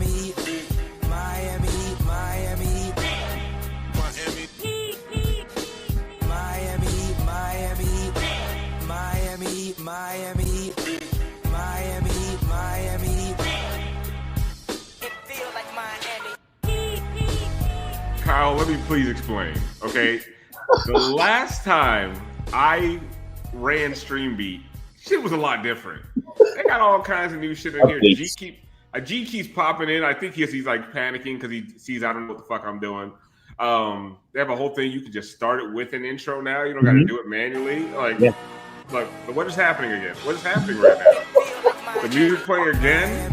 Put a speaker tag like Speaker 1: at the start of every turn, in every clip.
Speaker 1: Miami, Miami, Miami, Miami, Miami, Miami, Miami, Miami, Miami, Miami. It feels like Miami.
Speaker 2: Kyle, let me please explain, okay? The last time I ran Streambeat, shit was a lot different. They got all kinds of new shit in here. G keeps popping in. I think he's like panicking because he sees I don't know what the fuck I'm doing. They have a whole thing. You can just start it with an intro now. You don't got to do it manually. Like, what is happening again? What is happening right now? The music playing again?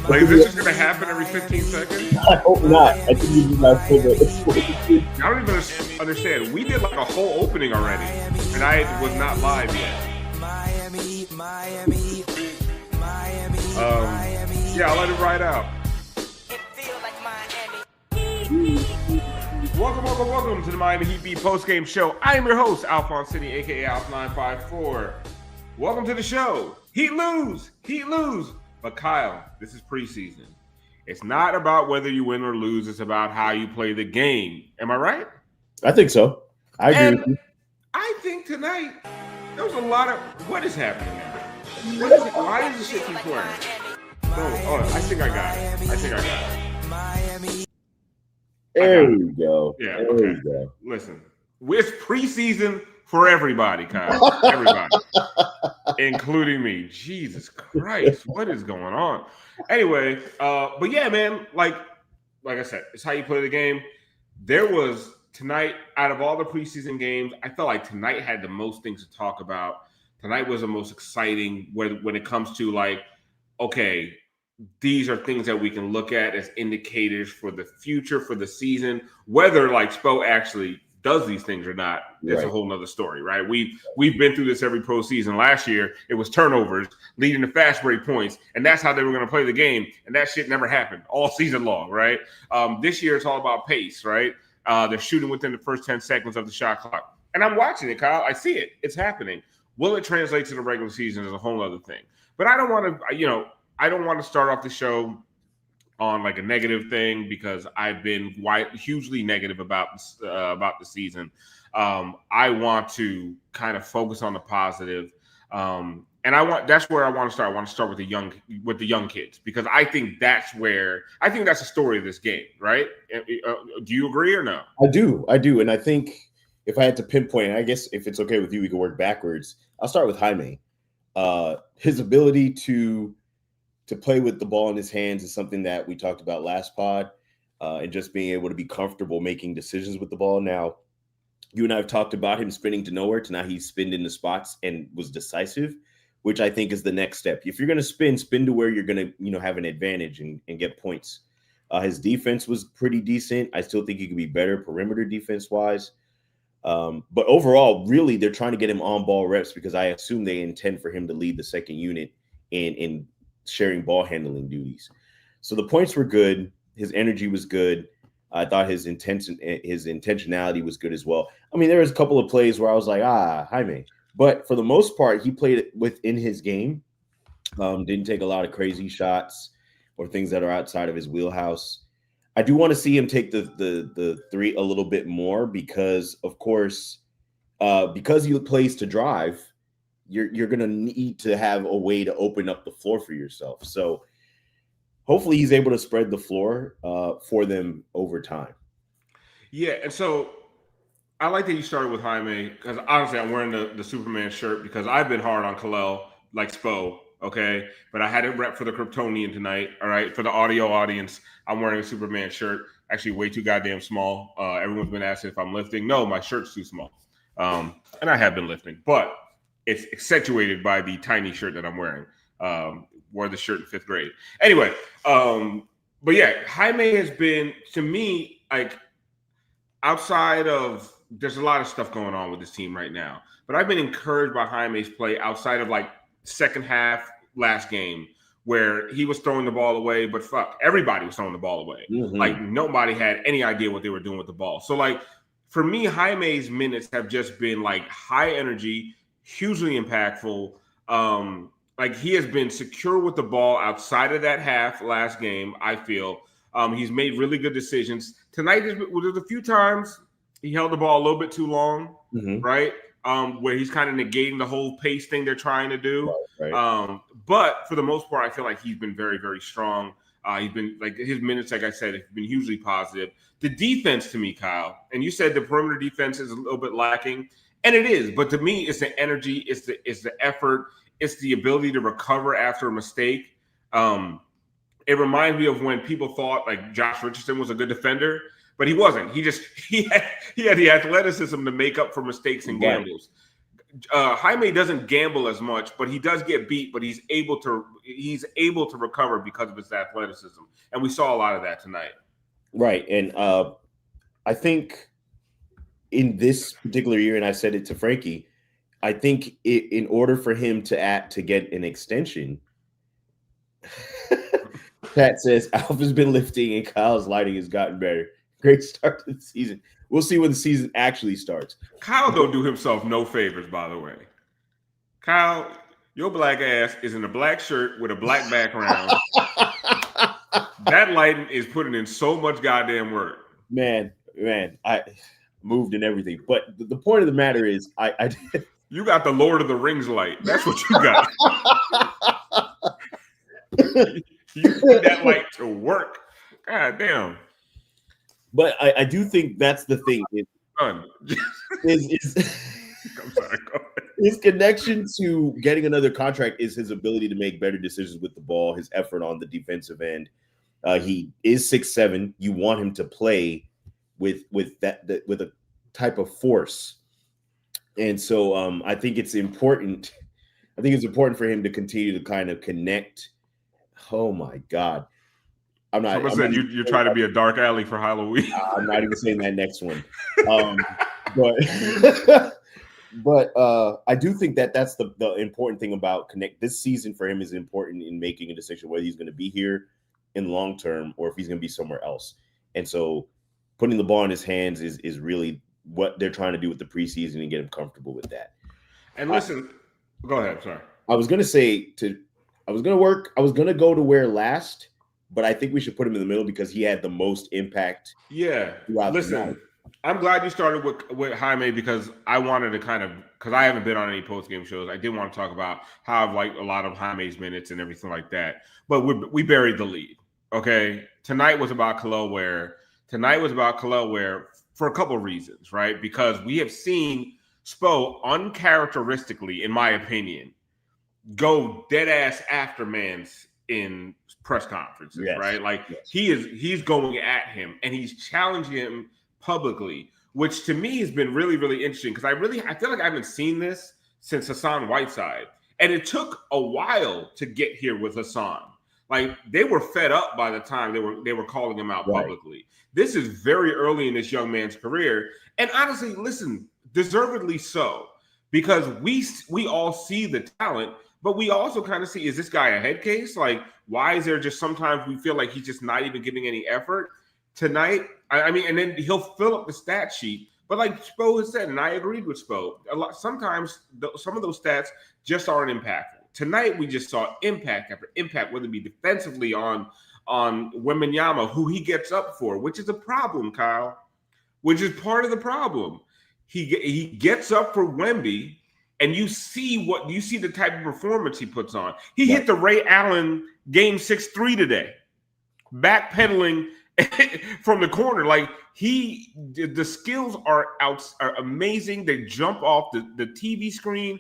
Speaker 2: Like, is this just going to happen every 15 seconds?
Speaker 3: I hope not. I think you not
Speaker 2: I don't even understand. We did like a whole opening already, and I was not live yet. Yeah, I'll let it ride out. Welcome to the Miami Heat Beat post-game show. I am your host, Alphonse, Sidney, a.k.a. Alf954. Welcome to the show. Heat lose. But Kyle, this is preseason. It's not about whether you win or lose. It's about how you play the game. Am I right?
Speaker 3: I think so. I agree with you.
Speaker 2: I think tonight there was a lot of what is happening now. Why is this shit keep playing? Oh, I think I got it.
Speaker 3: There we go.
Speaker 2: Yeah,
Speaker 3: there
Speaker 2: okay.
Speaker 3: we go.
Speaker 2: Listen, it's preseason for everybody, Kyle. Everybody. Including me. Jesus Christ, what is going on? Anyway, but yeah, man, like I said, it's how you play the game. There was tonight, out of all the preseason games, I felt like tonight had the most things to talk about. Tonight was the most exciting when it comes to like, okay, these are things that we can look at as indicators for the future, for the season. Whether like Spo actually does these things or not, it's a whole nother story, right? We've been through this every pro season. Last year, it was turnovers leading to fast break points, and that's how they were going to play the game, and that shit never happened all season long, right? This year, it's all about pace, right? They're shooting within the first 10 seconds of the shot clock. And I'm watching it, Kyle. I see it. It's happening. Will it translate to the regular season is a whole other thing. But I don't want to start off the show on like a negative thing because I've been hugely negative about the season. I want to kind of focus on the positive, and that's where I want to start. I want to start with the young kids because I think that's the story of this game, right? Do you agree or no?
Speaker 3: I do, and I think if I had to pinpoint, and I guess if it's okay with you, we can work backwards. I'll start with Jaime. His ability to play with the ball in his hands is something that we talked about last pod, and just being able to be comfortable making decisions with the ball. Now, you and I have talked about him spinning to nowhere to now he's spinned into spots and was decisive, which I think is the next step. If you're going to spin to where you're going to have an advantage and get points. His defense was pretty decent. I still think he could be better perimeter defense-wise. But overall, really, they're trying to get him on ball reps because I assume they intend for him to lead the second unit in sharing ball handling duties. So the points were good. His energy was good. I thought his intentionality was good as well. I mean, there was a couple of plays where I was like, Jaime. But for the most part, he played it within his game. Didn't take a lot of crazy shots or things that are outside of his wheelhouse. I do want to see him take the three a little bit more because, of course, because he plays to drive, you're going to need to have a way to open up the floor for yourself. So hopefully he's able to spread the floor for them over time.
Speaker 2: Yeah, and so I like that you started with Jaime because honestly, I'm wearing the Superman shirt because I've been hard on Kalel like Spo, okay? But I had it rep for the Kryptonian tonight, all right? For the audio audience, I'm wearing a Superman shirt. Actually, way too goddamn small. Everyone's been asking if I'm lifting. No, my shirt's too small. And I have been lifting, but it's accentuated by the tiny shirt that I'm wearing. Wore the shirt in 5th grade. Anyway, but yeah, Jaime has been, to me, like, outside of, there's a lot of stuff going on with this team right now, but I've been encouraged by Jaime's play outside of, like, second half last game where he was throwing the ball away, but fuck, everybody was throwing the ball away. Mm-hmm. Like, nobody had any idea what they were doing with the ball. So, like, for me, Jaime's minutes have just been, like, high energy, hugely impactful. Like he has been secure with the ball outside of that half last game. I feel he's made really good decisions tonight. There's a few times he held the ball a little bit too long, right? Where he's kind of negating the whole pace thing they're trying to do.
Speaker 3: Right.
Speaker 2: But for the most part, I feel like he's been very, very strong. He's been like his minutes, like I said, have been hugely positive. The defense to me, Kyle, and you said the perimeter defense is a little bit lacking, and it is. But to me, it's the energy, it's the effort, it's the ability to recover after a mistake. It reminds me of when people thought like Josh Richardson was a good defender, but he wasn't. He had the athleticism to make up for mistakes and gambles. Jaime doesn't gamble as much, but he does get beat, but he's able to recover because of his athleticism. And we saw a lot of that tonight.
Speaker 3: Right. And I think in this particular year, and I said it to Frankie, I think in order for him to get an extension, Pat says Alpha's been lifting and Kyle's lighting has gotten better. Great start to the season. We'll see when the season actually starts.
Speaker 2: Kyle don't do himself no favors, by the way. Kyle, your black ass is in a black shirt with a black background. That lighting is putting in so much goddamn work.
Speaker 3: Man, I moved and everything. But the point of the matter is,
Speaker 2: you got the Lord of the Rings light. That's what you got. You put that light to work. God damn.
Speaker 3: But I do think that's the thing.
Speaker 2: I'm sorry, go ahead.
Speaker 3: His connection to getting another contract is his ability to make better decisions with the ball, his effort on the defensive end. He is 6'7". You want him to play with a type of force. And so I think it's important. I think it's important for him to continue to kind of connect. Oh my God.
Speaker 2: Someone said you're trying to be a dark alley for Halloween.
Speaker 3: I'm not even saying that next one. But I do think that's the important thing about connect. This season for him is important in making a decision whether he's going to be here in long term or if he's going to be somewhere else. And so putting the ball in his hands is really what they're trying to do with the preseason and get him comfortable with that.
Speaker 2: And listen, go ahead. Sorry.
Speaker 3: I was going to go to Ware last, but I think we should put him in the middle because he had the most impact.
Speaker 2: Yeah. Listen, I'm glad you started with Jaime because I wanted to because I haven't been on any post-game shows. I did want to talk about how I've liked a lot of Jaime's minutes and everything like that. But we buried the lead. Okay. Tonight was about Kel'el Ware. Tonight was about Kel'el Ware for a couple of reasons, right? Because we have seen Spo uncharacteristically, in my opinion, go dead ass after Mans in press conferences, right? Like he's going at him and he's challenging him publicly, which to me has been really, really interesting because I feel like I haven't seen this since Hassan Whiteside. And it took a while to get here with Hassan. Like they were fed up by the time they were calling him out publicly. This is very early in this young man's career. And honestly, listen, deservedly so, because we all see the talent. But we also kind of see, is this guy a head case? Like, why is there just sometimes we feel like he's just not even giving any effort? Tonight, I mean, and then he'll fill up the stat sheet. But like Spo has said, and I agreed with Spo, sometimes some of those stats just aren't impactful. Tonight, we just saw impact after impact, whether it be defensively on Wembanyama, who he gets up for, which is a problem, Kyle, which is part of the problem. He gets up for Wemby, and you see the type of performance he puts on. He hit the Ray Allen game 6-3 today, backpedaling from the corner. Like the skills are amazing. They jump off the TV screen.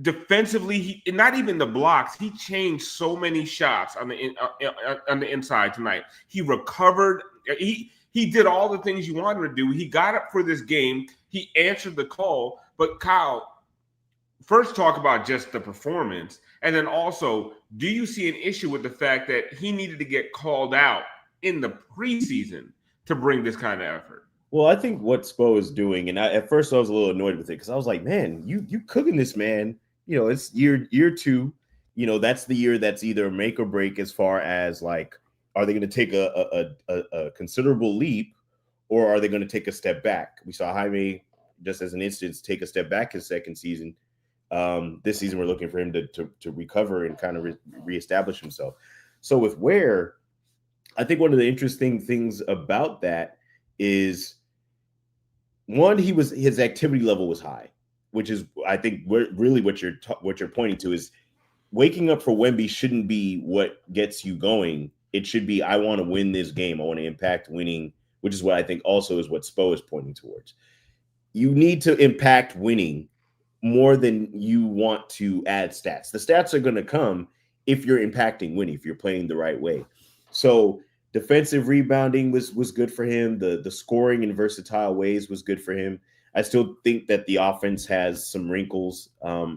Speaker 2: Defensively, not even the blocks. He changed so many shots on the inside tonight. He recovered. He did all the things you wanted to do. He got up for this game. He answered the call. But Kyle, first talk about just the performance, and then also, do you see an issue with the fact that he needed to get called out in the preseason to bring this kind of effort?
Speaker 3: Well, I think what Spo is doing, and at first I was a little annoyed with it because I was like, man, you cooking this man. You know, it's year 2. You know, that's the year that's either make or break as far as like, are they going to take a considerable leap or are they going to take a step back? We saw Jaime, just as an instance, take a step back his second season. This season, we're looking for him to recover and kind of reestablish himself. So with Ware, I think one of the interesting things about that is, one, his activity level was high, which is, I think, really what you're pointing to is waking up for Wemby shouldn't be what gets you going. It should be, I want to win this game. I want to impact winning, which is what I think also is what Spo is pointing towards. You need to impact winning more than you want to add stats. The stats are going to come if you're impacting winning, if you're playing the right way. So defensive rebounding was good for him. The scoring in versatile ways was good for him. I still think that the offense has some wrinkles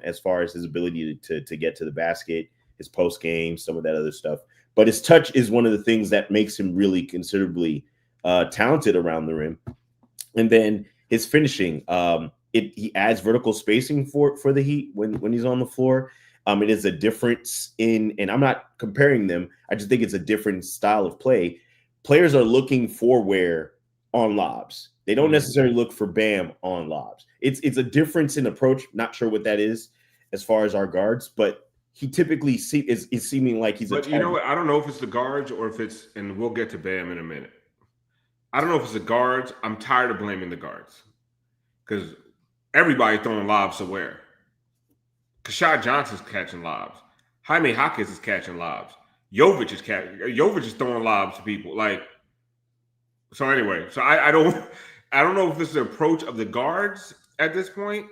Speaker 3: as far as his ability to get to the basket, his post game, some of that other stuff. But his touch is one of the things that makes him really considerably talented around the rim. And then his finishing, he adds vertical spacing for the Heat when he's on the floor. It is a difference and I'm not comparing them. I just think it's a different style of play. Players are looking for Ware on lobs. They don't necessarily look for Bam on lobs. It's a difference in approach. Not sure what that is as far as our guards, but he typically is seeming like he's.
Speaker 2: But you know what? I don't know if it's the guards or if it's, and we'll get to Bam in a minute. I don't know if it's the guards. I'm tired of blaming the guards because everybody throwing lobs to Ware. Keshad Johnson's catching lobs. Jaime Jaquez is catching lobs. Jovic is throwing lobs to people. So anyway, so I don't know if this is the approach of the guards at this point.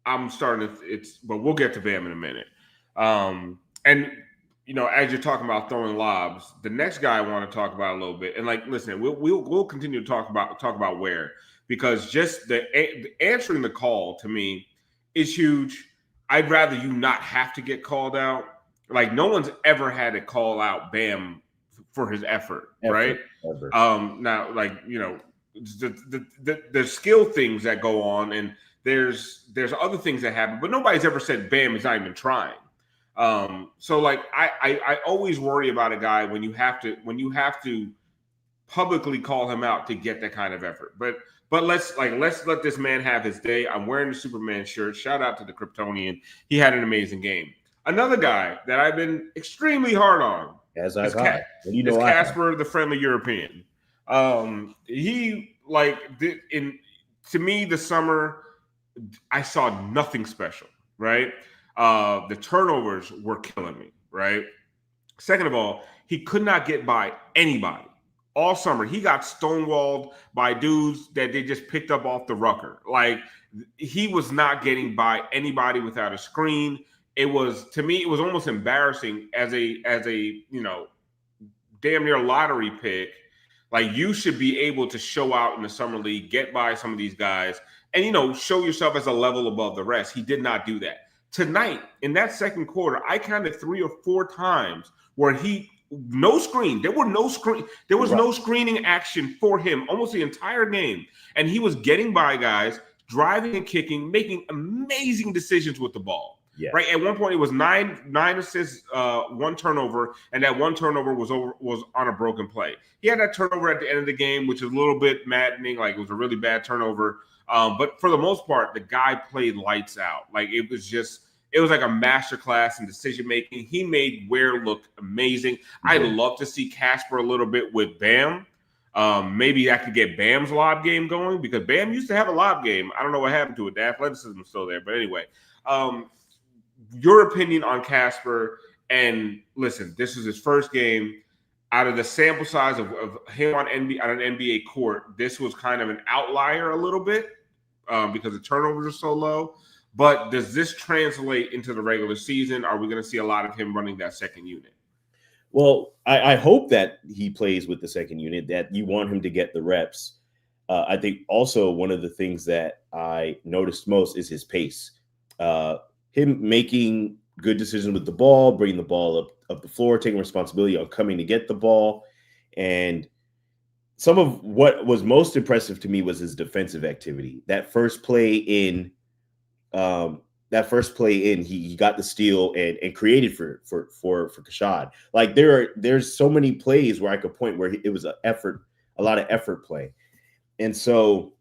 Speaker 2: I'm starting to, but we'll get to Bam in a minute. And as you're talking about throwing lobs, the next guy I want to talk about a little bit, and listen, we'll continue to talk about Ware, because just the answering the call to me is huge. I'd rather you not have to get called out. No one's ever had to call out Bam for his effort, right?
Speaker 3: Ever.
Speaker 2: Now, the skill things that go on, and there's other things that happen, but nobody's ever said Bam is not even trying. I always worry about a guy when you have to publicly call him out to get that kind of effort. But let's let this man have his day. I'm wearing the Superman shirt. Shout out to the Kryptonian. He had an amazing game. Another guy that I've been extremely hard on is Kasparas, the friendly European. To me, the summer, I saw nothing special, right? The turnovers were killing me, right? Second of all, he could not get by anybody. All summer, he got stonewalled by dudes that they just picked up off the rucker. He was not getting by anybody without a screen. To me, it was almost embarrassing as a damn near lottery pick. You should be able to show out in the summer league, get by some of these guys, and show yourself as a level above the rest. He did not do that. Tonight, in that second quarter, I counted 3 or 4 times where no screen. There was no screening action for him almost the entire game. And he was getting by guys, driving and kicking, making amazing decisions with the ball. Yeah. Right. At one point, it was 9 assists, 1 turnover, and that 1 turnover was on a broken play. He had that turnover at the end of the game, which is a little bit maddening. It was a really bad turnover. But for the most part, the guy played lights out. It was like a masterclass in decision making. He made Ware look amazing. Mm-hmm. I'd love to see Kasper a little bit with Bam. Maybe I could get Bam's lob game going, because Bam used to have a lob game. I don't know what happened to it. The athleticism is still there. But anyway, your opinion on Kasper. And listen, this is his first game. Out of the sample size of him on an NBA court, this was kind of an outlier a little bit because the turnovers are so low. But does this translate into the regular season? Are we going to see a lot of him running that second unit?
Speaker 3: Well, I hope that he plays with the second unit, that you want him to get the reps. I think also one of the things that I noticed most is his pace. Him making good decisions with the ball, bringing the ball up the floor, taking responsibility on coming to get the ball. And some of what was most impressive to me was his defensive activity. That first play in, he got the steal and created for Keshad. There's so many plays where I could point where it was a lot of effort play. And so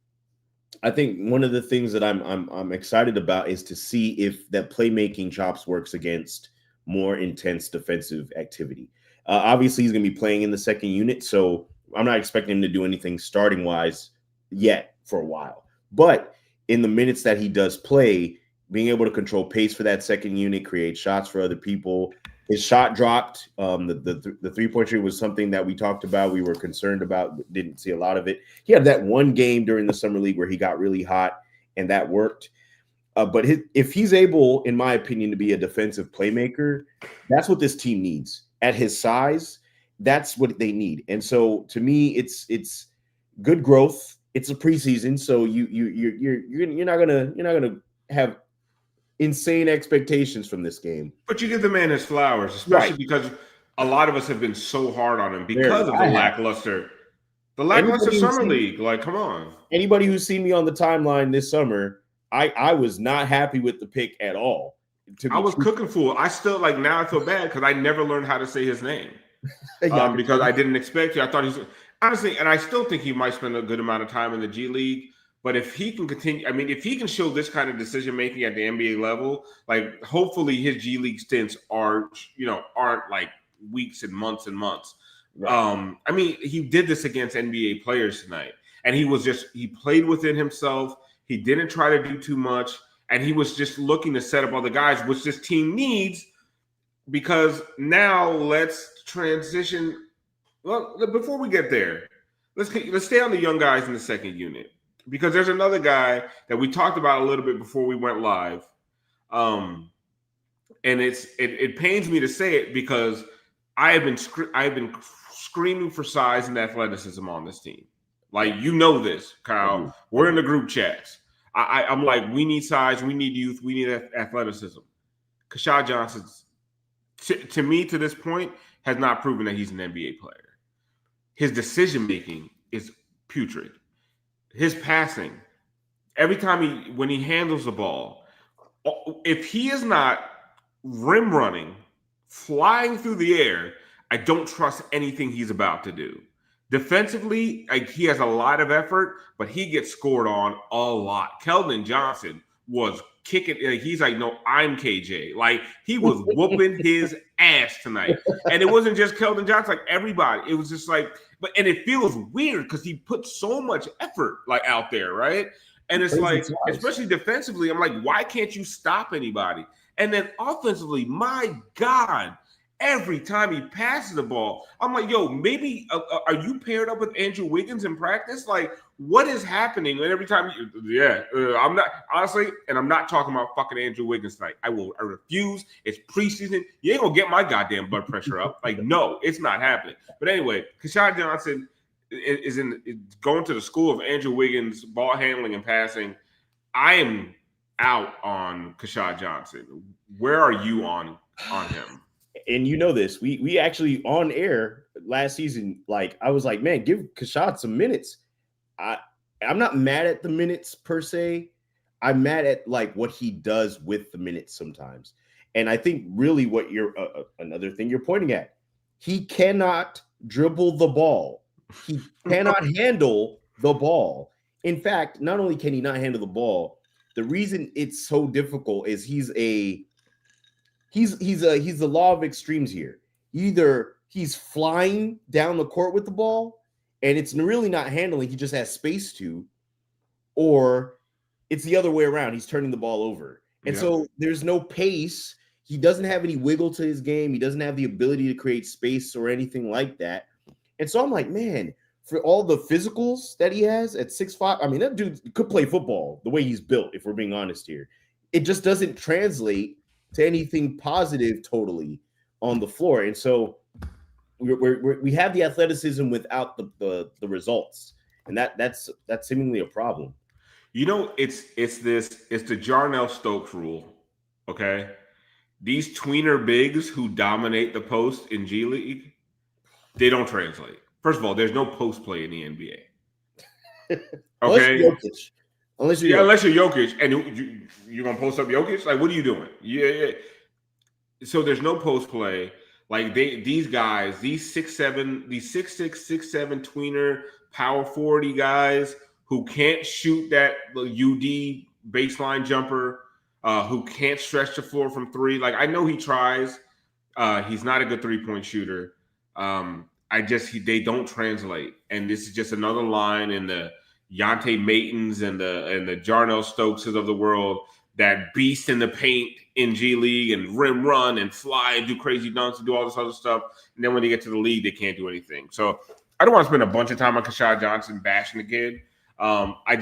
Speaker 3: I think one of the things that I'm excited about is to see if that playmaking chops works against more intense defensive activity. Obviously, he's going to be playing in the second unit, so I'm not expecting him to do anything starting wise yet for a while. But in the minutes that he does play, being able to control pace for that second unit, create shots for other people. His shot dropped. The 3-point shooting was something that we talked about. We were concerned about. Didn't see a lot of it. He had that one game during the summer league where he got really hot, and that worked. But if he's able, in my opinion, to be a defensive playmaker, that's what this team needs. At his size, that's what they need. And so, to me, it's good growth. It's a preseason, so you're not gonna have insane expectations from this game.
Speaker 2: But you give the man his flowers, especially because a lot of us have been so hard on him because of the lackluster summer league. Like, come on.
Speaker 3: Anybody who's seen me on the timeline this summer, I was not happy with the pick at all.
Speaker 2: I was cooking fool. I still now I feel bad because I never learned how to say his name because I didn't expect you. I thought he's honestly, and I still think he might spend a good amount of time in the G League. But if he can continue, I mean, if he can show this kind of decision making at the NBA level, like hopefully his G League stints aren't like weeks and months and months. Right. I mean, he did this against NBA players tonight, and he played within himself. He didn't try to do too much, and he was just looking to set up other guys, which this team needs. Because now let's transition. Well, before we get there, let's stay on the young guys in the second unit. Because there's another guy that we talked about a little bit before we went live, and it pains me to say it because I have been screaming for size and athleticism on this team. Like, you know this, Kyle. Mm-hmm. We're in the group chats. I'm like, we need size, we need youth, we need athleticism. Keshad Johnson, to me, to this point, has not proven that he's an NBA player. His decision making is putrid. His passing, every time when he handles the ball, if he is not rim running, flying through the air, I don't trust anything he's about to do. Defensively, he has a lot of effort, but he gets scored on a lot. Keldon Johnson was kicking. He's like, no, I'm KJ. Like, he was whooping his ass tonight. And it wasn't just Keldon Johnson, like everybody. It was just like, and it feels weird because he put so much effort out there, right? And it's like, especially defensively, I'm like, why can't you stop anybody? And then offensively, my God, every time he passes the ball, I'm like, yo, maybe are you paired up with Andrew Wiggins in practice? Like, what is happening? And every time, I'm not, honestly, and I'm not talking about fucking Andrew Wiggins tonight. I refuse. It's preseason. You ain't gonna get my goddamn blood pressure up. Like, no, it's not happening. But anyway, Keshad Johnson is going to the school of Andrew Wiggins, ball handling and passing. I am out on Keshad Johnson. Where are you on him?
Speaker 3: And you know this, we actually on air last season, like I was like, man, give Keshad some minutes. I'm not mad at the minutes per se. I'm mad at like what he does with the minutes sometimes. And I think really what you're another thing you're pointing at, he cannot dribble the ball. He cannot handle the ball. In fact, not only can he not handle the ball, the reason it's so difficult is he's the law of extremes here. Either he's flying down the court with the ball and it's really not handling, he just has space to, or it's the other way around. He's turning the ball over. And so there's no pace. He doesn't have any wiggle to his game. He doesn't have the ability to create space or anything like that. And so I'm like, man, for all the physicals that he has at 6'5", I mean, that dude could play football the way he's built, if we're being honest here. It just doesn't translate to anything positive totally on the floor. And so we have the athleticism without the results. And that's seemingly a problem.
Speaker 2: You know, it's the Jarnell Stokes rule. Okay. These tweener bigs who dominate the post in G League, they don't translate. First of all, there's no post play in the NBA. Okay. Unless you're Jokic, and you're gonna post up Jokic, like, what are you doing? Yeah. So there's no post play. Like these guys, these 6'7", these 6'6", 6'7" tweener power 40 guys who can't shoot that UD baseline jumper, who can't stretch the floor from three. Like, I know he tries. He's not a good three-point shooter. They don't translate. And this is just another line in the Yante Matons and the Jarnell Stokeses of the world that beast in the paint in G League and rim run and fly and do crazy dunks and do all this other stuff. And then when they get to the league, they can't do anything. So I don't want to spend a bunch of time on Keshad Johnson bashing the kid. I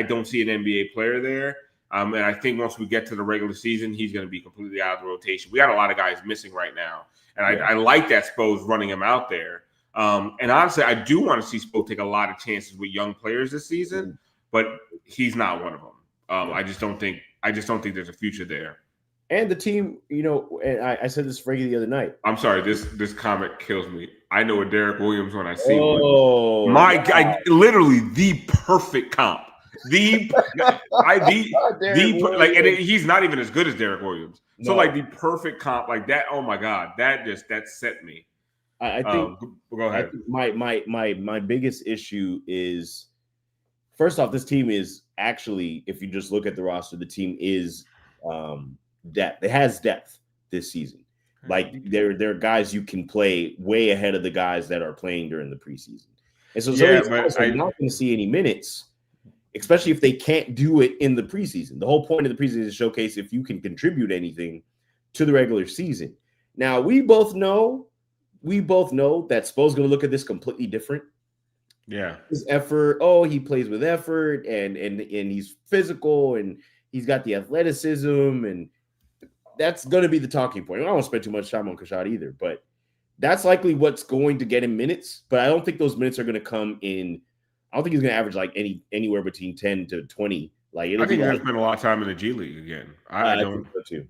Speaker 2: don't see an NBA player there. And I think once we get to the regular season, he's going to be completely out of the rotation. We got a lot of guys missing right now. And I like that Spurs running him out there. And honestly, I do want to see Spo take a lot of chances with young players this season, but he's not one of them. I just don't think there's a future there.
Speaker 3: And the team, and I said this to Frankie the other night.
Speaker 2: I'm sorry, this comment kills me. I know a Derek Williams when I see him.
Speaker 3: Oh,
Speaker 2: my God, literally the perfect comp. He's not even as good as Derek Williams. So like the perfect comp, like that. Oh my God, that set me.
Speaker 3: I think.
Speaker 2: Go ahead.
Speaker 3: I think my biggest issue is, first off, this team is actually, if you just look at the roster, the team is depth. It has depth this season. Like there are guys you can play way ahead of the guys that are playing during the preseason. And so I'm not going to see any minutes, especially if they can't do it in the preseason. The whole point of the preseason is to showcase if you can contribute anything to the regular season. Now, we both know that Spo's going to look at this completely different.
Speaker 2: Yeah.
Speaker 3: His effort, he plays with effort and he's physical and he's got the athleticism, and that's going to be the talking point. I don't want to spend too much time on Keshad either, but that's likely what's going to get him minutes. But I don't think those minutes are going to come in. I don't think he's going to average like anywhere between 10 to 20. Like,
Speaker 2: I think he's going to spend a lot of time in the G League again. I don't.
Speaker 3: think so too.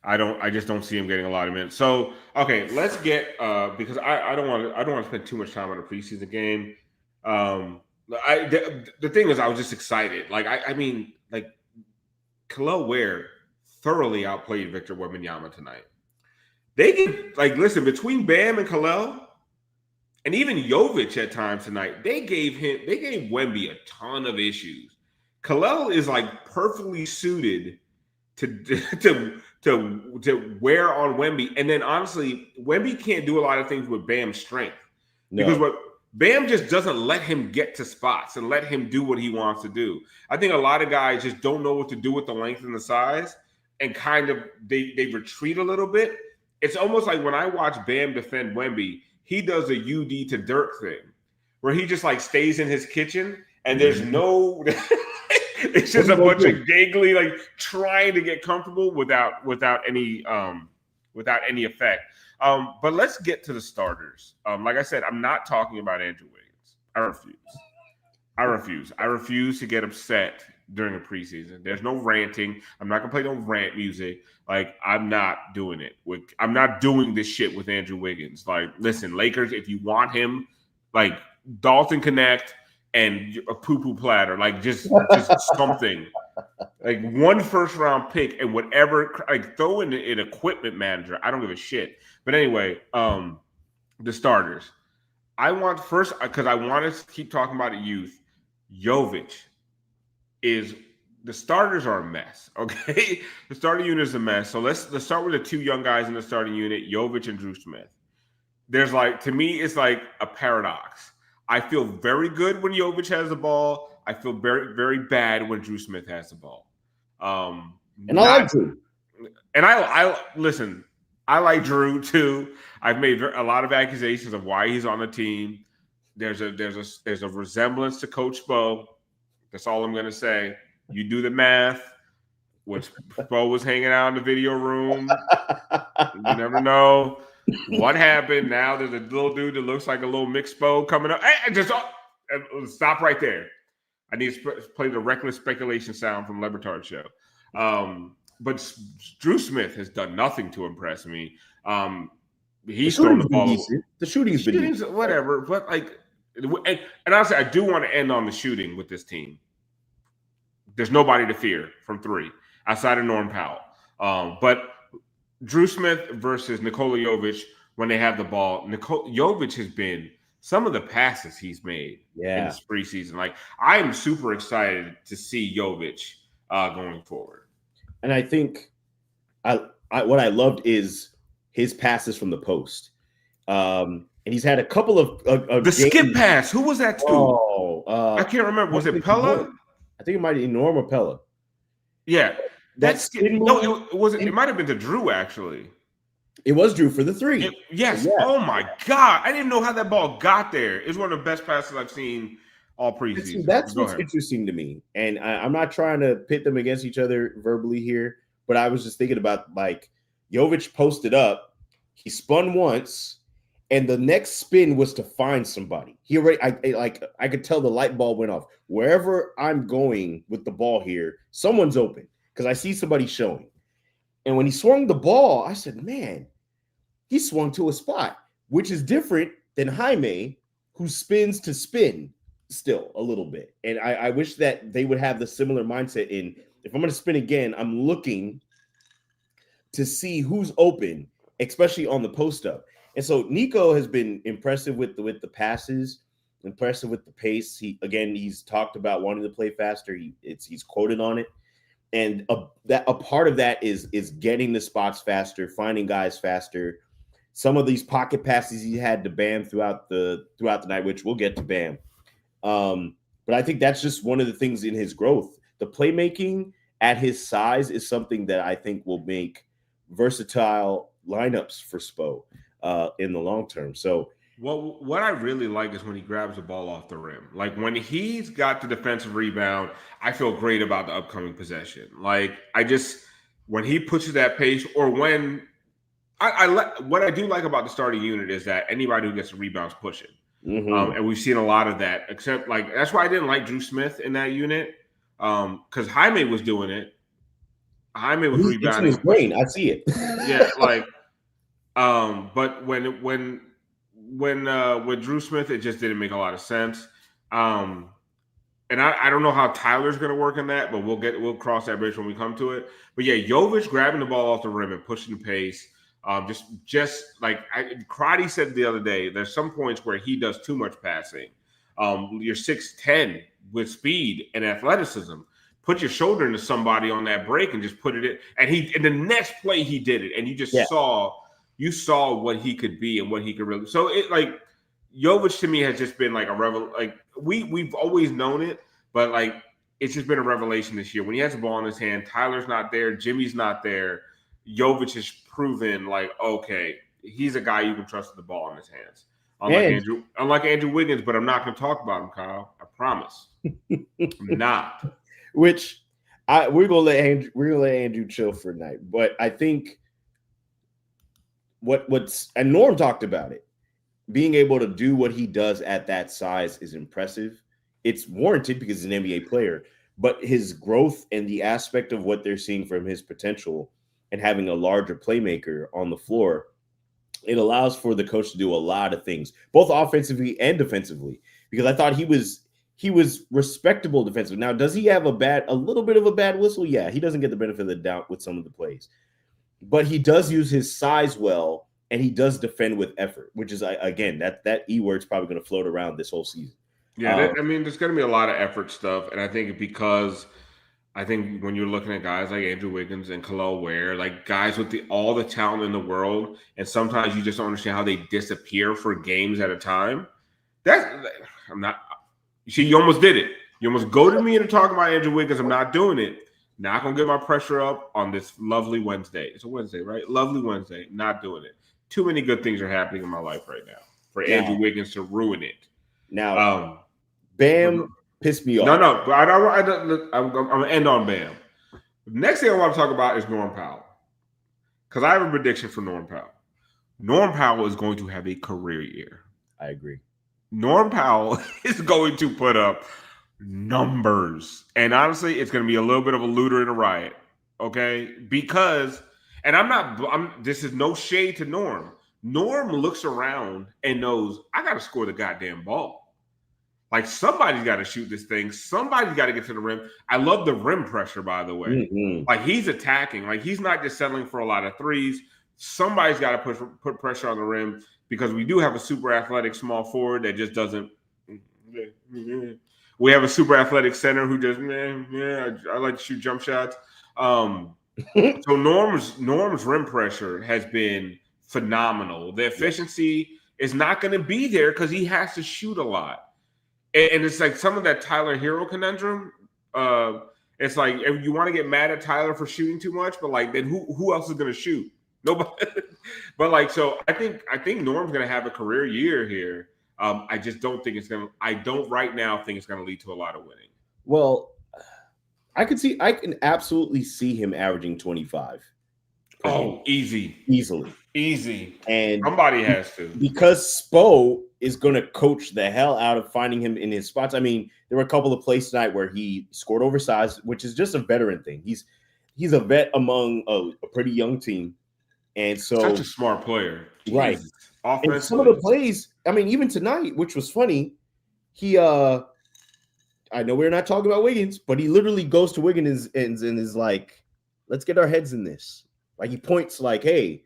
Speaker 2: I just don't see him getting a lot of minutes. So okay, let's get because I don't want to spend too much time on a preseason game. The thing is, I was just excited. Like I mean, Ware thoroughly outplayed Victor Wembanyama tonight. They get listen, between Bam and Khalil, and even Jovic at times tonight, they gave Wemby a ton of issues. Khalil is perfectly suited to wear on Wemby, and then honestly, Wemby can't do a lot of things with Bam's strength because Bam just doesn't let him get to spots and let him do what he wants to do. I think a lot of guys just don't know what to do with the length and the size, and kind of they retreat a little bit. It's almost like when I watch Bam defend Wemby, he does a UD to Dirk thing where he just stays in his kitchen and there's no it's just a bunch of gangly trying to get comfortable without any effect. But let's get to the starters. Like I said, I'm not talking about Andrew Wiggins. I refuse to get upset during the preseason. There's no ranting. I'm not gonna play no rant music. I'm not doing it. I'm not doing this shit with Andrew Wiggins. Listen, Lakers, if you want him, Dalton Connect and a poo-poo platter, just something. One first-round pick and whatever, throw in an equipment manager. I don't give a shit. But anyway, the starters. I want first, because I want to keep talking about the youth, Jovic the starters are a mess, okay? The starting unit is a mess. So let's start with the two young guys in the starting unit, Jovic and Drew Smith. There's to me, it's a paradox. I feel very good when Jovic has the ball. I feel very, very bad when Drew Smith has the ball.
Speaker 3: And I like Drew.
Speaker 2: And I listen, I like Drew too. I've made a lot of accusations of why he's on the team. There's a resemblance to Coach Spo. That's all I'm gonna say. You do the math. When Spo was hanging out in the video room, you never know what happened. Now there's a little dude that looks like a little mixed Spo coming up. Hey, just stop right there. I need to play the reckless speculation sound from Lebertard show. But Drew Smith has done nothing to impress me. He's thrown the ball.
Speaker 3: The shooting's been decent.
Speaker 2: Whatever. But and honestly, I do want to end on the shooting with this team. There's nobody to fear from three outside of Norm Powell. But Drew Smith versus Nikola Jovic, when they have the ball, Jovic has been some of the passes he's made in this preseason. Like, I am super excited to see Jovic going forward.
Speaker 3: And I think what I loved is his passes from the post. And he's had a couple of
Speaker 2: the
Speaker 3: games.
Speaker 2: Skip pass. Who was that to?
Speaker 3: Oh,
Speaker 2: I can't remember. Was it Pella?
Speaker 3: I think it might be Norm or Pella.
Speaker 2: Yeah.
Speaker 3: That's
Speaker 2: no, it might have been to Drew, actually.
Speaker 3: It was Drew for the 3.
Speaker 2: Yes. Yeah. Oh my God. I didn't know how that ball got there. It's one of the best passes I've seen all preseason.
Speaker 3: That's what's interesting to me. And I'm not trying to pit them against each other verbally here, but I was just thinking about, like, Jovic posted up, he spun once, and the next spin was to find somebody. He already, I could tell the light bulb went off. Wherever I'm going with the ball here, someone's open because I see somebody showing. And when he swung the ball, I said, man, he swung to a spot, which is different than Jaime, who spins to spin still a little bit. And I wish that they would have the similar mindset in, if I'm going to spin again, I'm looking to see who's open, especially on the post up. And so Nico has been impressive with the passes, impressive with the pace. He's talked about wanting to play faster. He's quoted on it. And a part of that is getting the spots faster, finding guys faster. Some of these pocket passes he had to Bam throughout the night, which we'll get to Bam. But I think that's just one of the things in his growth. The playmaking at his size is something that I think will make versatile lineups for Spo in the long term. So
Speaker 2: what I really like is when he grabs the ball off the rim. Like, when he's got the defensive rebound, I feel great about the upcoming possession. Like, when he pushes that pace, or when what I do like about the starting unit is that anybody who gets the rebounds pushing. Mm-hmm. And we've seen a lot of that, except, like, that's why I didn't like Drew Smith in that unit, because Jaime was doing it. Jaime was rebounding.
Speaker 3: It's his brain. I see it.
Speaker 2: Yeah, like, but when with Drew Smith, it just didn't make a lot of sense. And I don't know how Tyler's going to work in that, but we'll cross that bridge when we come to it. But yeah, Jovic grabbing the ball off the rim and pushing the pace. Just like Crotty said the other day, there's some points where he does too much passing. You're 6'10" with speed and athleticism. Put your shoulder into somebody on that break and just put it in. And in the next play he did it, and you just saw what he could be and what he could really. So it, like, Jovic to me has just been like a revel. Like, we've always known it, but, like, it's just been a revelation this year. When he has the ball in his hand, Tyler's not there, Jimmy's not there. Jovic has proven, like, okay, he's a guy you can trust with the ball in his hands. Unlike Andrew Wiggins, but I'm not going to talk about him, Kyle. I promise. I'm not.
Speaker 3: Which we're gonna let Andrew chill for a night. But I think and Norm talked about it. Being able to do what he does at that size is impressive. It's warranted because he's an NBA player, but his growth and the aspect of what they're seeing from his potential and having a larger playmaker on the floor, it allows for the coach to do a lot of things, both offensively and defensively, because I thought he was respectable defensively. Now, does he have a little bit of a bad whistle? Yeah, he doesn't get the benefit of the doubt with some of the plays. But he does use his size well, and he does defend with effort, which is, again, that E word's probably going to float around this whole season.
Speaker 2: Yeah, there's going to be a lot of effort stuff, and I think because when you're looking at guys like Andrew Wiggins and Ware, like guys with all the talent in the world, and sometimes you just don't understand how they disappear for games at a time. You see, you almost did it. You almost goaded me into talking about Andrew Wiggins. I'm not doing it. Not going to get my pressure up on this lovely Wednesday. It's a Wednesday, right? Lovely Wednesday. Not doing it. Too many good things are happening in my life right now for Andrew Wiggins to ruin it.
Speaker 3: Now, Bam pissed me off.
Speaker 2: No, but I'm going to end on Bam. The next thing I want to talk about is Norm Powell, because I have a prediction for Norm Powell. Norm Powell is going to have a career year.
Speaker 3: I agree. Norm
Speaker 2: Powell is going to put up numbers. And honestly, it's going to be a little bit of a looter and a riot. Okay? Because, and this is no shade to Norm. Norm looks around and knows, I got to score the goddamn ball. Like, somebody's got to shoot this thing. Somebody's got to get to the rim. I love the rim pressure, by the way. Mm-hmm. Like, he's attacking. Like, he's not just settling for a lot of threes. Somebody's got to put pressure on the rim. because we do have a super athletic small forward that just doesn't. We have a super athletic center who just, I like to shoot jump shots. So Norm's rim pressure has been phenomenal. The efficiency is not going to be there because he has to shoot a lot. And it's like some of that Tyler Hero conundrum. It's like if you want to get mad at Tyler for shooting too much, but like then who else is going to shoot? Nobody. But like so, I think Norm's going to have a career year here. I just don't think it's going to. I don't right now think it's going to lead to a lot of winning.
Speaker 3: Well, I can absolutely see him averaging 25.
Speaker 2: Oh, easily.
Speaker 3: And
Speaker 2: somebody has to, because
Speaker 3: Spo is going to coach the hell out of finding him in his spots. I mean, there were a couple of plays tonight where he scored oversized, which is just a veteran thing. He's a vet among a pretty young team, and so
Speaker 2: such a smart player,
Speaker 3: right? And some of the plays, I mean, even tonight, which was funny, he I know we're not talking about Wiggins, but he literally goes to Wiggins and is like, "Let's get our heads in this." Like he points, like, "Hey,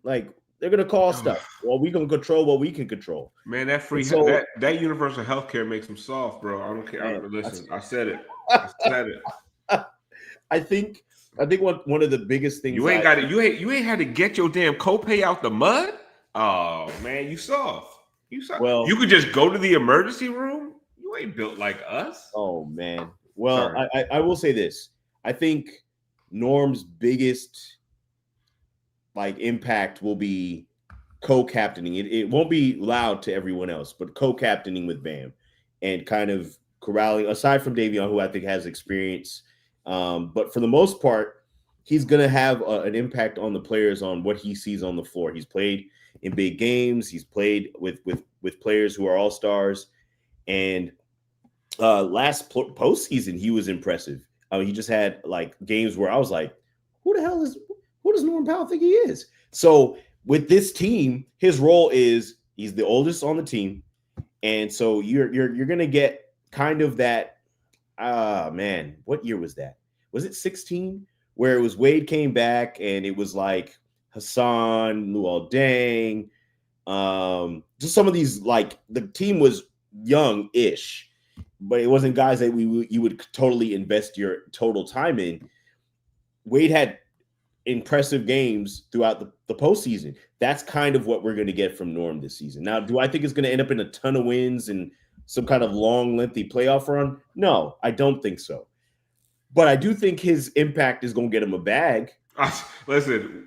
Speaker 3: like they're gonna call stuff. Well, we gonna control what we can control."
Speaker 2: Man, that free that universal health care makes him soft, bro. I don't care. Listen, I said it.
Speaker 3: I think one of the biggest things
Speaker 2: you ain't had to get your damn copay out the mud. Oh man, you soft. Well, you could just go to the emergency room. You ain't built like us.
Speaker 3: Oh man. Well, I will say this. I think Norm's biggest impact will be co-captaining. It won't be loud to everyone else, but co-captaining with Bam and kind of corralling, aside from Davion, who I think has experience. But for the most part, he's going to have an impact on the players on what he sees on the floor. He's played in big games. He's played with players who are all-stars. And last postseason, he was impressive. I mean, he just had games where I was like, who does Norm Powell think he is? So with this team, his role is he's the oldest on the team. And so you're going to get kind of that, man, what year was that? Was it 16? Where it was Wade came back and it was like Hassan, Luol Deng, just some of these, the team was young-ish, but it wasn't guys that you would totally invest your total time in. Wade had impressive games throughout the postseason. That's kind of what we're going to get from Norm this season. Now, do I think it's going to end up in a ton of wins and some kind of long, lengthy playoff run? No, I don't think so. But I do think his impact is going to get him a bag.
Speaker 2: Listen,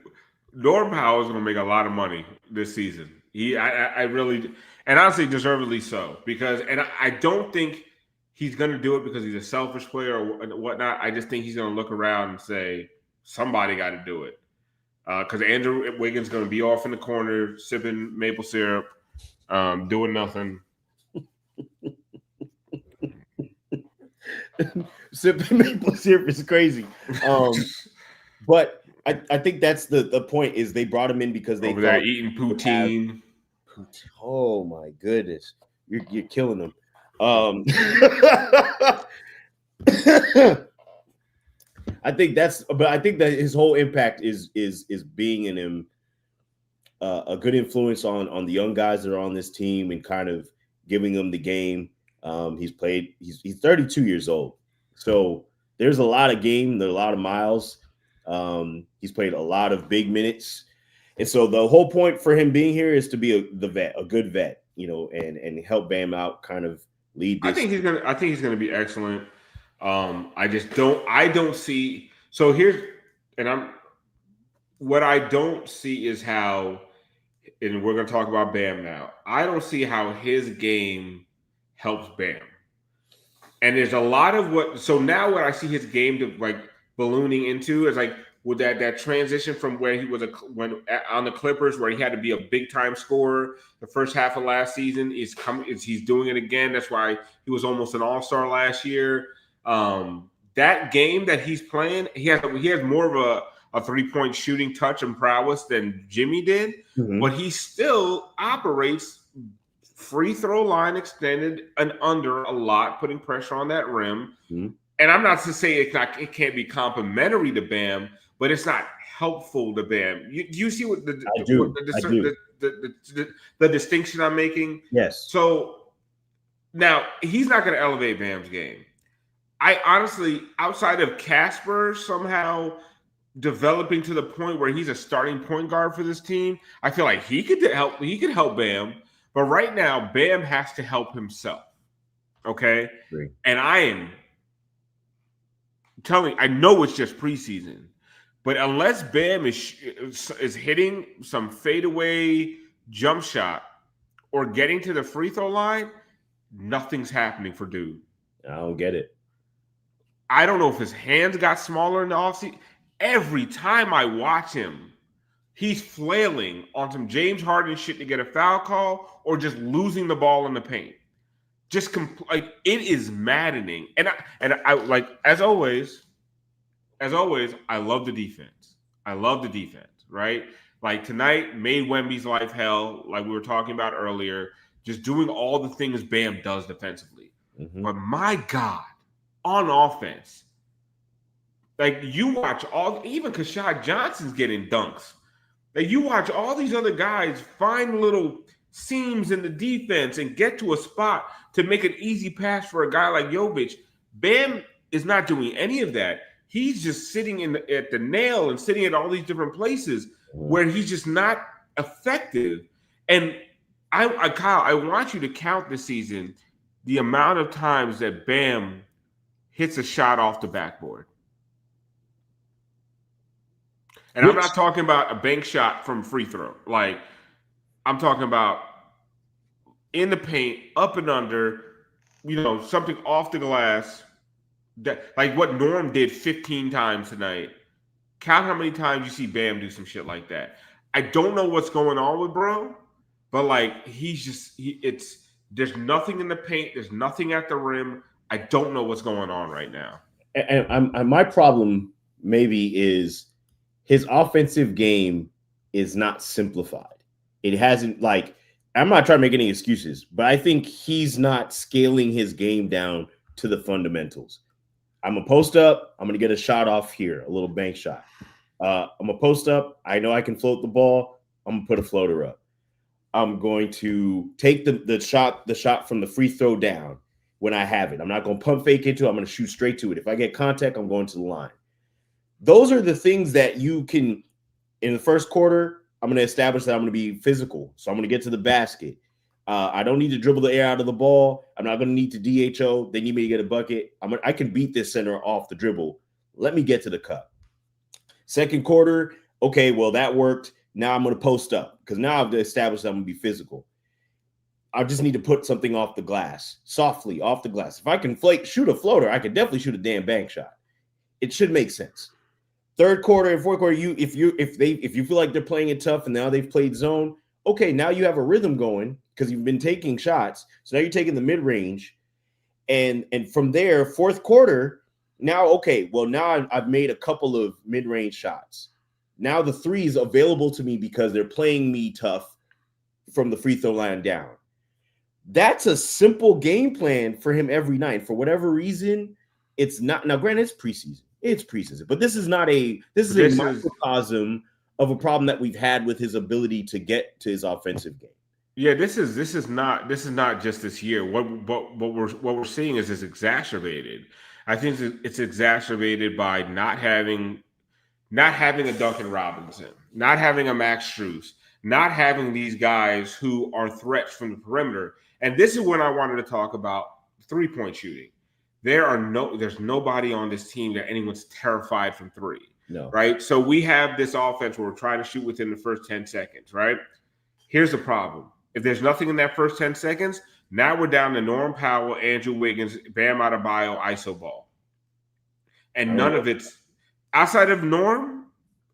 Speaker 2: Norm Powell is going to make a lot of money this season. I really, and honestly, deservedly so. I don't think he's going to do it because he's a selfish player or whatnot. I just think he's going to look around and say, somebody got to do it. Because Andrew Wiggins is going to be off in the corner, sipping maple syrup, doing nothing.
Speaker 3: Sipping maple syrup is crazy. But I think that's the point is they brought him in because they
Speaker 2: they're eating poutine.
Speaker 3: Oh my goodness. You're killing them. I think that his whole impact is being in him a good influence on the young guys that are on this team and kind of giving them the game. He's 32 years old. So there's a lot of game, there's a lot of miles. He's played a lot of big minutes. And so the whole point for him being here is to be a good vet, and help Bam out, kind of lead this.
Speaker 2: I think he's gonna be excellent. I don't see. So what I don't see is how, and we're gonna talk about Bam now. I don't see how his game helps Bam. And there's a lot of so now what I see his game to ballooning into is with that transition from where he was when on the Clippers, where he had to be a big time scorer the first half of last season, he's doing it again. That's why he was almost an all-star last year. That game that he's playing, he has more of a 3-point shooting touch and prowess than Jimmy did, but he still operates free throw line extended and under a lot, putting pressure on that rim. And I'm not to say it can't be complimentary to Bam, but it's not helpful to Bam. You see what the the distinction I'm making?
Speaker 3: Yes.
Speaker 2: So now he's not going to elevate Bam's game. I honestly, outside of Kasparas somehow developing to the point where he's a starting point guard for this team, I feel like he could help. He could help Bam, but right now Bam has to help himself. Okay,
Speaker 3: Great.
Speaker 2: And I am telling. I know it's just preseason, but unless Bam is hitting some fadeaway jump shot or getting to the free throw line, nothing's happening for dude.
Speaker 3: I don't get it.
Speaker 2: I don't know if his hands got smaller in the offseason. Every time I watch him, he's flailing on some James Harden shit to get a foul call or just losing the ball in the paint. Like it is maddening. And I like as always, I love the defense. I love the defense, right? Like tonight made Wemby's life hell, like we were talking about earlier, just doing all the things Bam does defensively.
Speaker 3: Mm-hmm.
Speaker 2: But my God, on offense, like you watch even Keshad Johnson's getting dunks. Like you watch all these other guys find little seams in the defense and get to a spot to make an easy pass for a guy like Jovic. Bam is not doing any of that. He's just sitting at the nail and sitting at all these different places where he's just not effective. And Kyle, I want you to count this season the amount of times that Bam hits a shot off the backboard. And I'm not talking about a bank shot from free throw. Like, I'm talking about in the paint, up and under, something off the glass. That, like what Norm did 15 times tonight. Count how many times you see Bam do some shit like that. I don't know what's going on with bro, but like there's nothing in the paint. There's nothing at the rim. I don't know what's going on right now.
Speaker 3: And my problem maybe is his offensive game is not simplified. It hasn't, like, I'm not trying to make any excuses, but I think he's not scaling his game down to the fundamentals. I'm going to post up. I'm going to get a shot off here, a little bank shot. I'm going to post up. I know I can float the ball. I'm going to put a floater up. I'm going to take the shot from the free throw down when I have it. I'm not going to pump fake into it. I'm going to shoot straight to it. If I get contact, I'm going to the line. Those are the things that you can, in the first quarter, I'm going to establish that I'm going to be physical. So I'm going to get to the basket. I don't need to dribble the air out of the ball. I'm not going to need to DHO. They need me to get a bucket. I can beat this center off the dribble. Let me get to the cup. Second quarter, okay, well, that worked. Now I'm going to post up because now I've established that I'm going to be physical. I just need to put something off the glass, softly off the glass. If I can shoot a floater, I can definitely shoot a damn bank shot. It should make sense. Third quarter and fourth quarter, if you feel like they're playing it tough and now they've played zone, okay, now you have a rhythm going because you've been taking shots. So now you're taking the mid-range. And from there, fourth quarter, now, okay, well, now I've made a couple of mid-range shots. Now the three is available to me because they're playing me tough from the free throw line down. That's a simple game plan for him every night. For whatever reason, it's not. Now, granted, it's preseason. It's preseason. But this is a microcosm of a problem that we've had with his ability to get to his offensive game.
Speaker 2: Yeah, this is not just this year. What we're seeing is exacerbated. I think it's exacerbated by not having a Duncan Robinson, not having a Max Strus, not having these guys who are threats from the perimeter. And this is when I wanted to talk about three-point shooting. There's nobody on this team that anyone's terrified from three.
Speaker 3: No. Right?
Speaker 2: So we have this offense where we're trying to shoot within the first 10 seconds, right? Here's the problem. If there's nothing in that first 10 seconds, now we're down to Norm Powell, Andrew Wiggins, Bam Adebayo, iso ball. And none of it's outside of Norm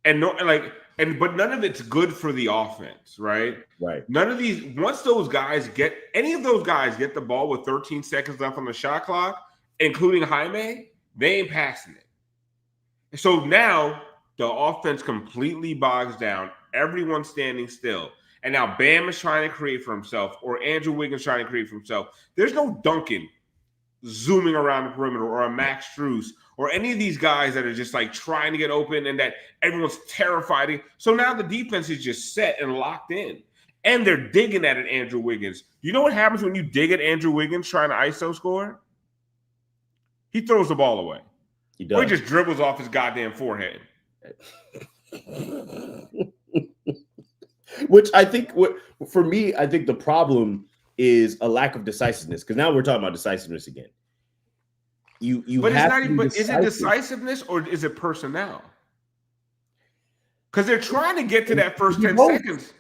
Speaker 2: but none of it's good for the offense, right?
Speaker 3: Right.
Speaker 2: None of these, once those guys get the ball with 13 seconds left on the shot clock, including Jaime, they ain't passing it. So now the offense completely bogs down. Everyone's standing still. And now Bam is trying to create for himself, or Andrew Wiggins trying to create for himself. There's no Duncan zooming around the perimeter, or a Max Strus, or any of these guys that are just like trying to get open and that everyone's terrified. So now the defense is just set and locked in. And they're digging at it, Andrew Wiggins. You know what happens when you dig at Andrew Wiggins trying to ISO score? He throws the ball away.
Speaker 3: He does.
Speaker 2: Or he just dribbles off his goddamn forehead.
Speaker 3: Which I think, for me, I think the problem is a lack of decisiveness. Because now we're talking about decisiveness again.
Speaker 2: But is it decisiveness or is it personnel? Because they're trying to get to that first 10 seconds.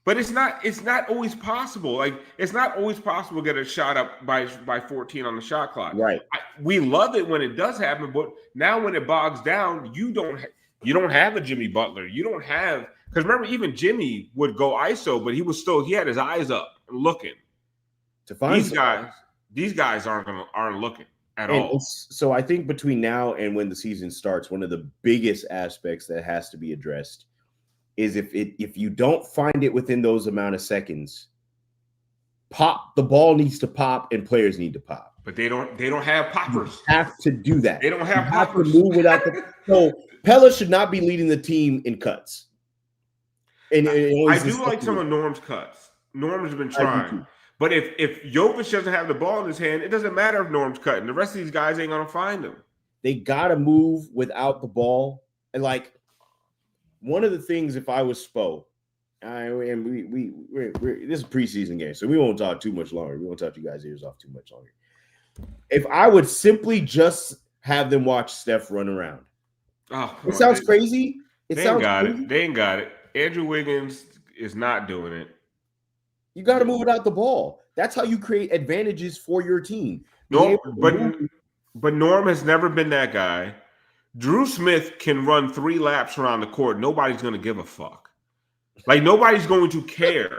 Speaker 2: But it's not always possible. Like, it's not always possible to get a shot up by 14 on the shot clock.
Speaker 3: Right.
Speaker 2: We love it when it does happen, but now when it bogs down, you don't have a Jimmy Butler. You don't have, because remember, even Jimmy would go ISO, but he had his eyes up and looking.
Speaker 3: To find
Speaker 2: these guys aren't looking at all.
Speaker 3: So I think between now and when the season starts, one of the biggest aspects that has to be addressed is if you don't find it within those amount of seconds, the ball needs to pop and players need to pop.
Speaker 2: But they don't have poppers.
Speaker 3: You have to do that.
Speaker 2: They don't have poppers.
Speaker 3: Have to move without so Pella should not be leading the team in cuts. And
Speaker 2: I do like some of Norm's cuts. Norm's been trying. But if Jovic doesn't have the ball in his hand, it doesn't matter if Norm's cutting. The rest of these guys ain't gonna find him.
Speaker 3: They gotta move without the ball. And like, one of the things, if I was Spo, and this is a preseason game, so we won't talk too much longer. We won't talk you guys' ears off too much longer. If I would simply just have them watch Steph run around. It sounds crazy.
Speaker 2: They ain't got it. Andrew Wiggins is not doing it.
Speaker 3: You got to move without the ball. That's how you create advantages for your team.
Speaker 2: But Norm has never been that guy. Drew Smith can run 3 laps around the court. Nobody's going to give a fuck. Like, nobody's going to care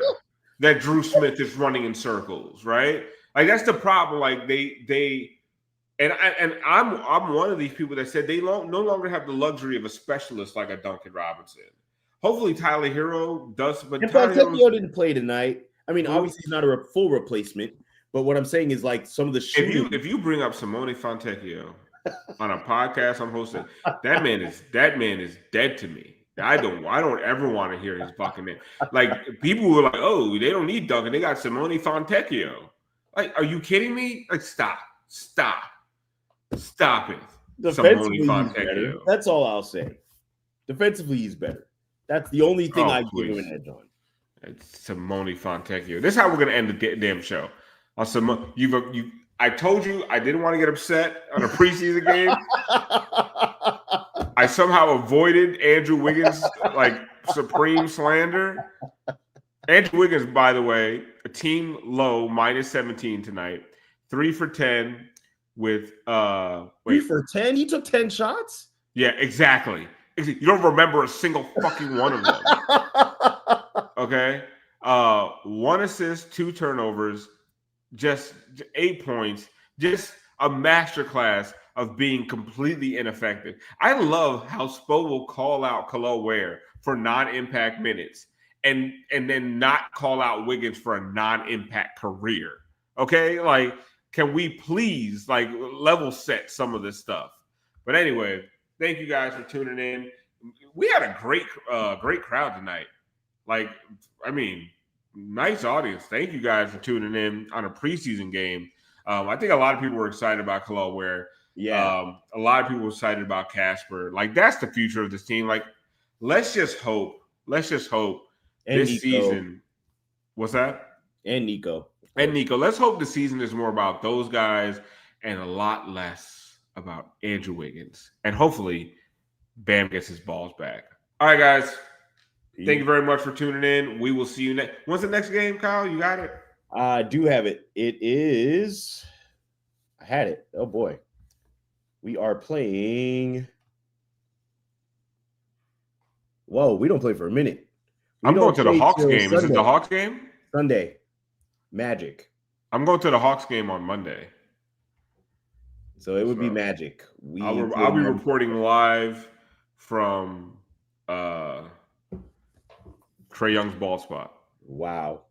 Speaker 2: that Drew Smith is running in circles, right? Like, that's the problem. Like, I'm one of these people that said they no longer have the luxury of a specialist like a Duncan Robinson. Hopefully Tyler Hero does, but
Speaker 3: Tyler Hero didn't play tonight. I mean, obviously he's not a full replacement, but what I'm saying is, like, some of the shooting.
Speaker 2: If you bring up Simone Fontecchio on a podcast I'm hosting, that man is dead to me. I don't ever want to hear his fucking name. Like, people were like, oh, they don't need Duncan. They got Simone Fontecchio. Like, are you kidding me? Like, stop it.
Speaker 3: Defensively, he's better. That's all I'll say. Defensively, he's better. That's the only thing I give him an edge on.
Speaker 2: It's Simone Fontecchio. This is how we're going to end the damn show. I told you I didn't want to get upset on a preseason game. I somehow avoided Andrew Wiggins' like supreme slander. Andrew Wiggins, by the way, a team low -17 tonight. 3 for 10 with
Speaker 3: 3 for 10? He took 10 shots?
Speaker 2: Yeah, exactly. You don't remember a single fucking one of them. Okay. 1 assist, 2 turnovers, just 8 points, just a masterclass of being completely ineffective. I love how Spo will call out Ware for non-impact minutes and then not call out Wiggins for a non-impact career. Okay? Like, can we please like level set some of this stuff? But anyway, thank you guys for tuning in. We had a great crowd tonight. Like, I mean, nice audience. Thank you guys for tuning in on a preseason game. I think a lot of people were excited about Ware.
Speaker 3: Yeah.
Speaker 2: A lot of people were excited about Casper. Like, that's the future of this team. Like, let's just hope this season. What's that?
Speaker 3: And Nico.
Speaker 2: Let's hope the season is more about those guys and a lot less about Andrew Wiggins. And hopefully Bam gets his balls back. All right, guys. Thank you very much for tuning in. We will see you next. When's the next game, Kyle? You got it?
Speaker 3: I do have it. It is. I had it. Oh, boy. We are playing. Whoa, we don't play for a minute.
Speaker 2: I'm going to the Hawks game. Sunday. Is it the Hawks game?
Speaker 3: Sunday. Magic.
Speaker 2: I'm going to the Hawks game on Monday.
Speaker 3: So it would be Magic.
Speaker 2: I'll be reporting live from Trae Young's ball spot.
Speaker 3: Wow.